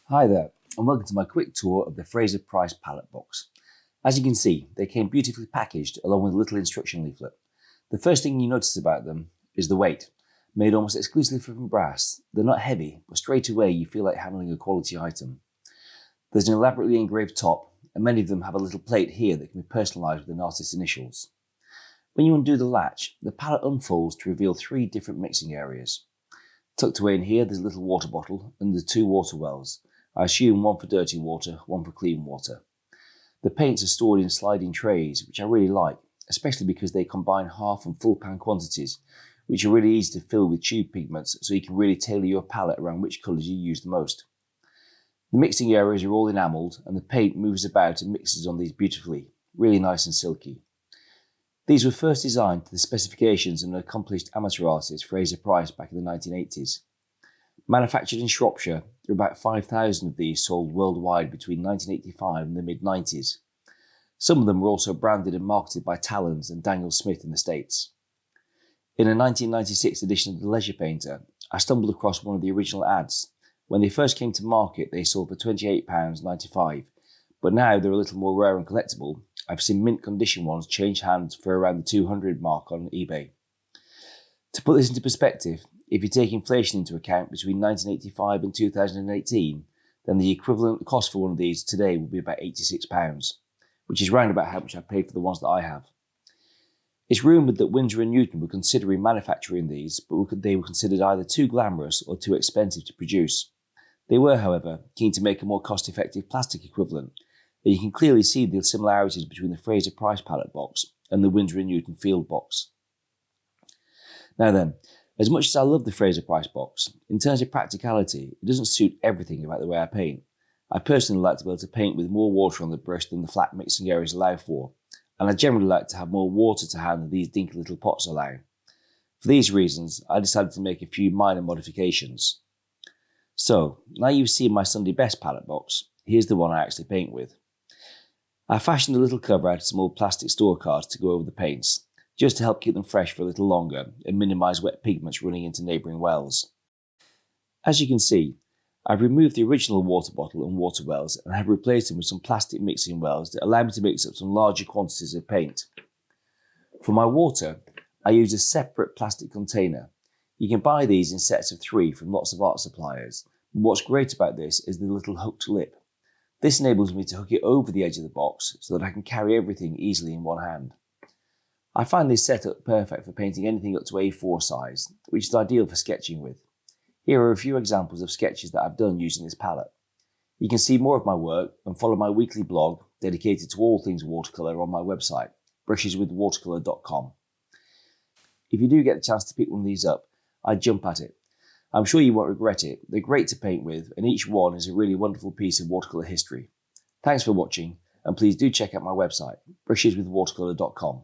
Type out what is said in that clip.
Hi there, and welcome to my quick tour of the Frazer Price Palette Box. As you can see, they came beautifully packaged along with a little instruction leaflet. The first thing you notice about them is the weight. Made almost exclusively from brass, they're not heavy, but straight away you feel like handling a quality item. There's an elaborately engraved top, and many of them have a little plate here that can be personalised with an artist's initials. When you undo the latch, the palette unfolds to reveal 3 different mixing areas. Tucked away in here, there's a little water bottle and the 2 water wells. I assume one for dirty water, one for clean water. The paints are stored in sliding trays, which I really like, especially because they combine half and full pan quantities, which are really easy to fill with tube pigments, so you can really tailor your palette around which colours you use the most. The mixing areas are all enamelled, and the paint moves about and mixes on these beautifully, really nice and silky. These were first designed to the specifications of an accomplished amateur artist, Frazer Price, back in the 1980s. Manufactured in Shropshire, there are about 5,000 of these sold worldwide between 1985 and the mid-90s. Some of them were also branded and marketed by Talons and Daniel Smith in the States. In a 1996 edition of The Leisure Painter, I stumbled across one of the original ads. When they first came to market, they sold for £28.95, but now they're a little more rare and collectible. I've seen mint condition ones change hands for around the 200 mark on eBay. To put this into perspective, if you take inflation into account between 1985 and 2018, then the equivalent cost for one of these today would be about £86, which is round about how much I paid for the ones that I have. It's rumoured that Winsor & Newton were considering manufacturing these, but they were considered either too glamorous or too expensive to produce. They were, however, keen to make a more cost-effective plastic equivalent, and you can clearly see the similarities between the Frazer Price Palette Box and the Winsor & Newton Field Box. Now then, as much as I love the Frazer Price Box, in terms of practicality, it doesn't suit everything about the way I paint. I personally like to be able to paint with more water on the brush than the flat mixing areas allow for, and I generally like to have more water to hand than these dinky little pots allow. For these reasons, I decided to make a few minor modifications. So, now you've seen my Sunday Best palette box, here's the one I actually paint with. I fashioned a little cover out of some old plastic store cards to go over the paints, just to help keep them fresh for a little longer and minimise wet pigments running into neighbouring wells. As you can see, I've removed the original water bottle and water wells and have replaced them with some plastic mixing wells that allow me to mix up some larger quantities of paint. For my water, I use a separate plastic container. You can buy these in sets of 3 from lots of art suppliers, but what's great about this is the little hooked lip. This enables me to hook it over the edge of the box so that I can carry everything easily in one hand. I find this setup perfect for painting anything up to A4 size, which is ideal for sketching with. Here are a few examples of sketches that I've done using this palette. You can see more of my work and follow my weekly blog dedicated to all things watercolour on my website, brusheswithwatercolour.com. If you do get the chance to pick one of these up, I'd jump at it. I'm sure you won't regret it. They're great to paint with, and each one is a really wonderful piece of watercolour history. Thanks for watching, and please do check out my website, brusheswithwatercolour.com.